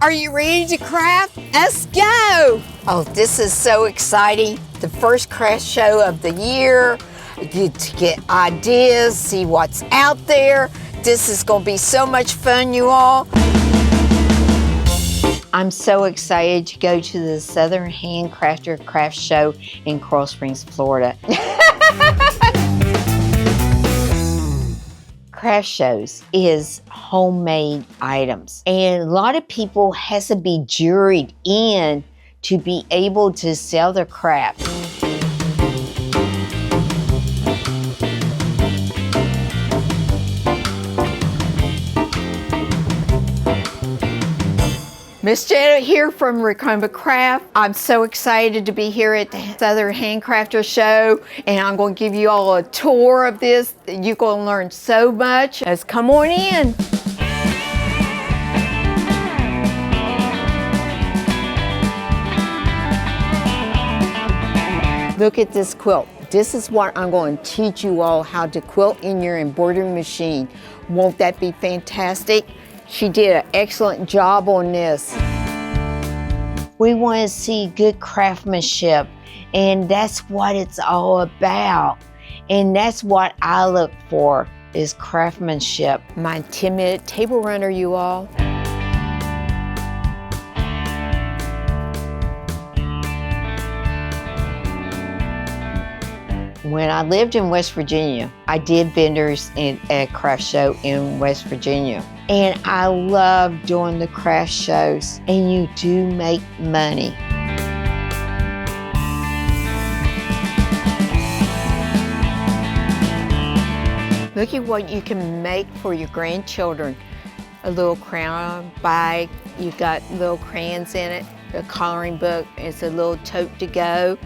Are you ready to craft? Let's go! Oh, this is so exciting. The first craft show of the year. You get to get ideas, see what's out there. This is gonna be so much fun, you all. I'm so excited to go to the Southern Handcrafter Craft Show in Coral Springs, Florida. Craft shows is homemade items, and a lot of people has to be juried in to be able to sell their craft. Miss Janet here from Ricoma Craft. I'm so excited to be here at the Southern Handcrafter Show, and I'm going to give you all a tour of this. You're going to learn so much. Let's come on in. Look at this quilt. This is what I'm going to teach you all how to quilt in your embroidery machine. Won't that be fantastic? She did an excellent job on this. We want to see good craftsmanship, and that's what it's all about. And that's what I look for, is craftsmanship. My 10-minute table runner, you all. When I lived in West Virginia, I did vendors at a craft show in West Virginia. And I love doing the craft shows, and you do make money. Look at what you can make for your grandchildren. A little crayon bag, you've got little crayons in it, a coloring book, it's a little tote to go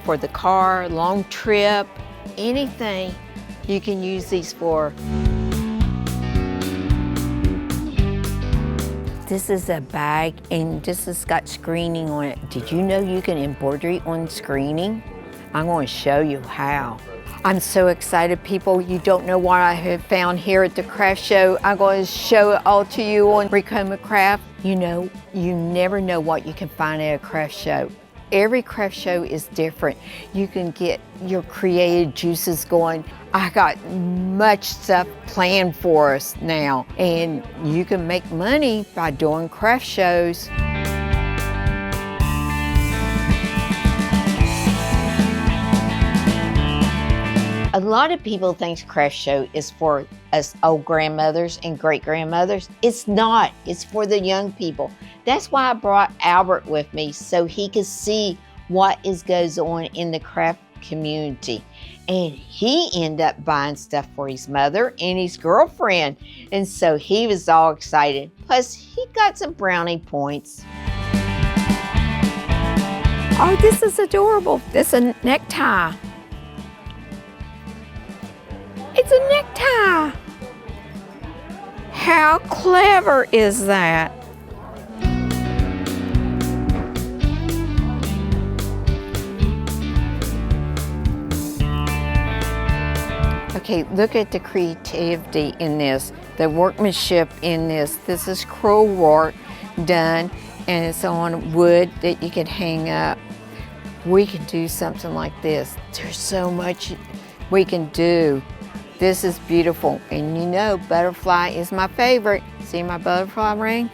for the car, long trip, anything you can use these for. This is a bag, and this has got screening on it. Did you know you can embroidery on screening? I'm going to show you how. I'm so excited, people. You don't know what I have found here at the craft show. I'm going to show it all to you on Ricoma Craft. You know, you never know what you can find at a craft show. Every craft show is different. You can get your creative juices going. I got much stuff planned for us now, and you can make money by doing craft shows. A lot of people think craft show is for us old grandmothers and great grandmothers. It's not, it's for the young people. That's why I brought Albert with me, so he could see what goes on in the craft community. And he ended up buying stuff for his mother and his girlfriend. And so he was all excited. Plus, he got some brownie points. Oh, this is adorable. This is a necktie. It's a necktie. How clever is that? Okay, look at the creativity in this, the workmanship in this. This is crochet work done, and it's on wood that you can hang up. We can do something like this. There's so much we can do. This is beautiful, and you know, butterfly is my favorite. See my butterfly ring?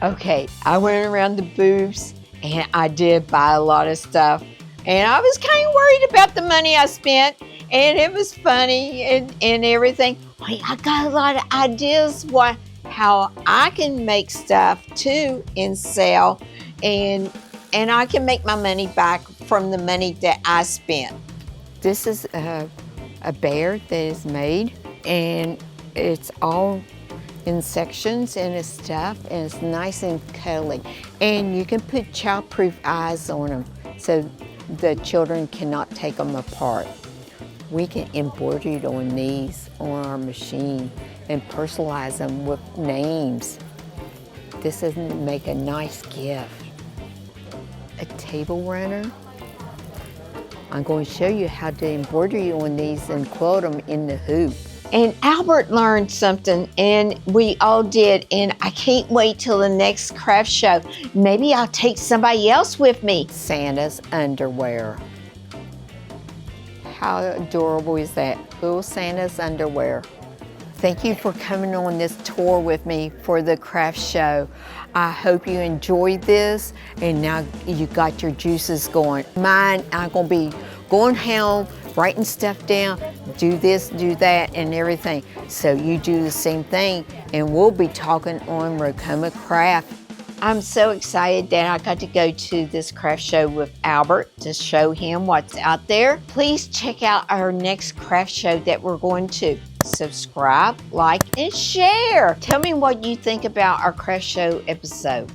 Okay, I went around the booths, and I did buy a lot of stuff, and I was kind of worried about the money I spent, and it was funny and everything. I got a lot of ideas how I can make stuff too and sell, and I can make my money back from the money that I spent. This is a bear that is made, and it's all in sections and it's stuffed, and it's nice and cuddly. And you can put child-proof eyes on them so the children cannot take them apart. We can embroider it on these on our machine and personalize them with names. This doesn't make a nice gift. A table runner. I'm going to show you how to embroider on these and quilt them in the hoop. And Albert learned something, and we all did, and I can't wait till the next craft show. Maybe I'll take somebody else with me. Santa's underwear. How adorable is that? Little Santa's underwear. Thank you for coming on this tour with me for the craft show. I hope you enjoyed this, and now you got your juices going. Mine, I'm gonna be going home, writing stuff down, do this, do that, and everything. So you do the same thing, and we'll be talking on Ricoma Craft. I'm so excited that I got to go to this craft show with Albert to show him what's out there. Please check out our next craft show that we're going to. Subscribe, like, and share. Tell me what you think about our craft show episode.